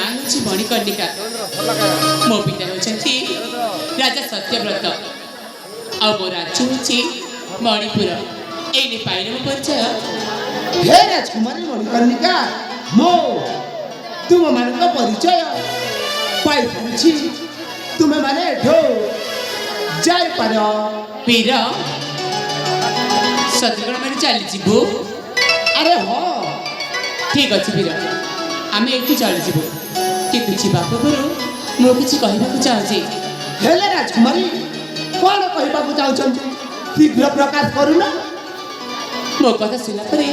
ना हूँ मणिकर्णिका मो पिता होती राजा सत्यव्रत आ मो राज्य हूँ मणिपुर एने पाइन मो परिचय हे राजकुमारी मणिकर्णिका मो तुम मान परिचय पाई पारी तुम्हें माने एठो जाई पार वीर सतगण मैंने चली जीवु अरे हाँ ठीक अच्छे वीर आम ये चली जीवु किंतु जीवा पूर्व मु कि कहवाक चाहूँगी हेले राजकुमारी कौन कहवाक चाहते शीघ्र प्रकाश करूना मो कथा शुणा पर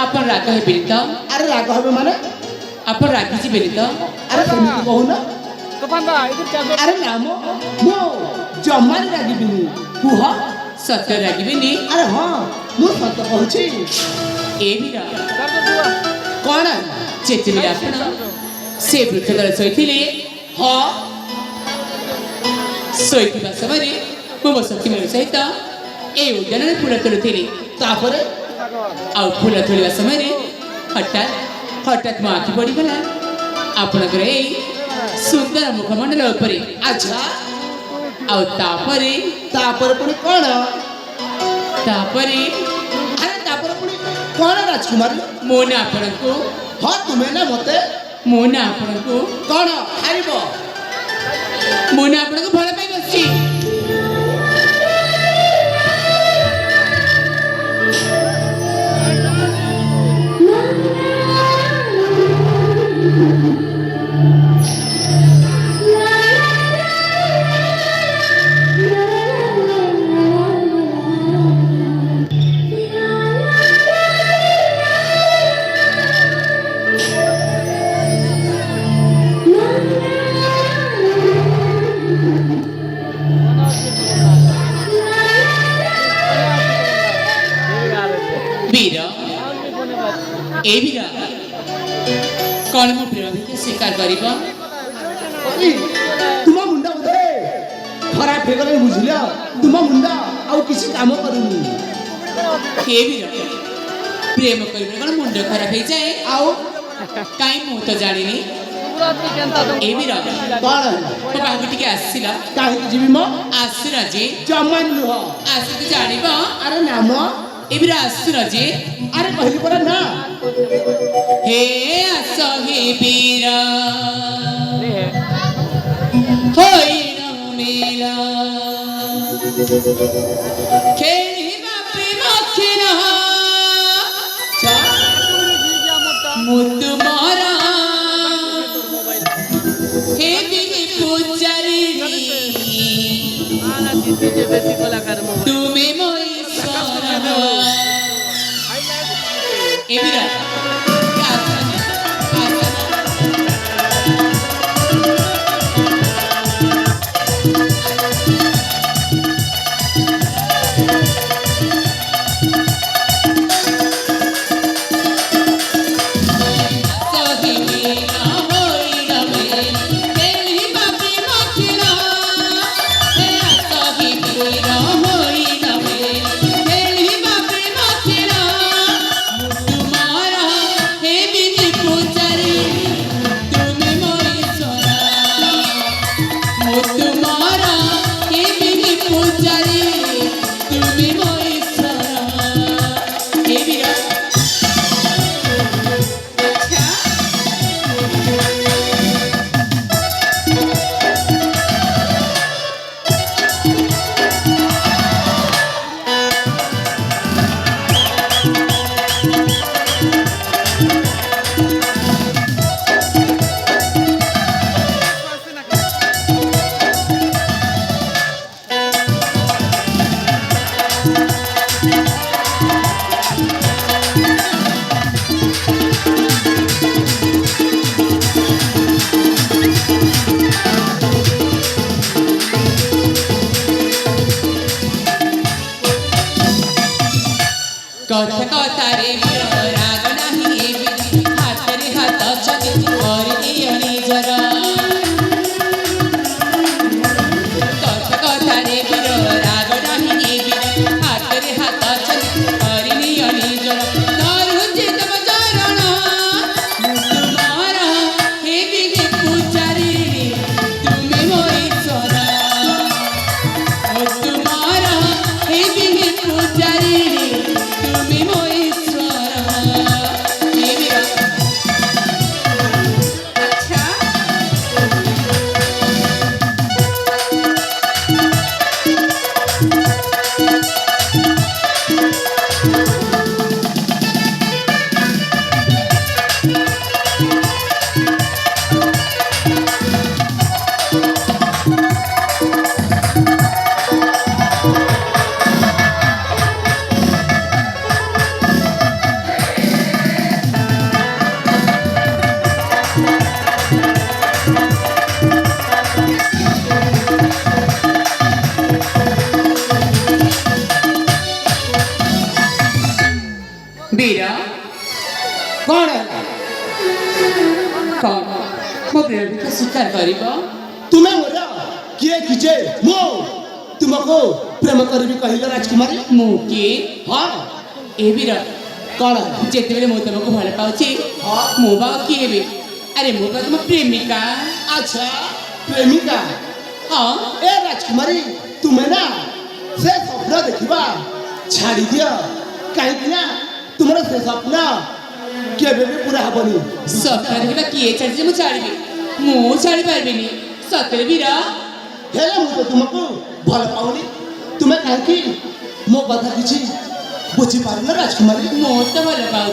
आप राग हेबेनि तो अरे राग हे माने आप रागी जीवेनि तो अरे केମିତି कहूना अरे नाम मो जमानी रागिबिनी कुह सत्य रागिबेनि अरे हाँ मु सत्य कहूची ए वीर कौन चेतनी आपण से वृद्धदल शोले हाँ शोवा समय मो सखी मेरे सहित ए उद्यान में फूल तोलुली तापरे आ फूल तोड़ा समय हठात हठात मो आखि पड़गला आपणकर सुंदर मुखमंडल उपरे अच्छा तापरे तापरे पुणी कौन तापरे अरे तापरे पुणी कौन राजकुमारी मो ना आपण को हाँ तुम्हें ना मते मो ना आपण को कौन खाइबो मो ना आपण को भल पाई बसची वीर ए वीर कौन मो प्रेम स्वीकार कर तुम मुंडा बोधे खराब हेगले बुझल तुम मुंडा आउ किसी काम करूनी हे वीर प्रेम कर कौन मुंड खराब हो जाए आउ कहीं मु तो जानी ए वीर कौन मो बाहू टी आसला कहीं जीवी मो आसुना जे जमान लुह आसिक जान अरे नाम ए वीर आसुना जे अरे कहली पड़ा ना हे आस हे वीर होइन मेला खेलिबा प्रेम खेल मुतु मारा हे दिने पूजारी तुम्हें मोई स्वरा ए वीर कथा कथा रे राग नाही हाथ रे हाथ छके और दियो निजर कथा कथा रे राग नाही हाथ रे हाथ छके और दियो निजर दारू चित बजारण तुम्हारा हे बिगे ବୀର କ'ଣ କ'ଣ ମୋ ପ୍ରେମିକ ସ୍ୱୀକାର କରିବ? ତୁମେ ମୋର କିଏ କିଛେ ମୁଁ ତୁମକୁ ପ୍ରେମ କରିବି କହିଲ ରାଜକୁମାରୀ? ମୁଁ କିଏ? ହଁ ଏ ବୀର କ'ଣ? ଯେତେବେଳେ ମୁଁ ତମକୁ ଭଲ ପାଉଛି ହଁ ମୁଁ ବା ଆଉ କିଏ ହେବି? ଆରେ ମୁଁ ବା ତୁମ ପ୍ରେମିକା। ଆଚ୍ଛା ପ୍ରେମିକା। ହଁ ଏ ରାଜକୁମାରୀ ତୁମେ ନା ସେ ସ୍ୱପ୍ନ ଦେଖିବା ଛାଡ଼ି ଦିଅ କାହିଁକି ନା ତୁମର ସେ ସ୍ୱପ୍ନ କେବେ ବି ପୁରା ହବନି। ସ୍ୱପ୍ନ ଦେଖିବା କିଏ ଛାଡ଼ିଛି? ମୁଁ ଛାଡ଼ିବି? ମୁଁ ଛାଡ଼ି ପାରିବିନି ସତରେ ବୀର। ହେଲେ ମୁଁ ତ ତୁମକୁ ଭଲ ପାଉନି ତୁମେ କାହିଁକି ମୋ କଥା କିଛି ବୁଝିପାରୁନ ରାଜକୁମାରୀ? ମୁଁ ତ ଭଲ ପାଉଛି।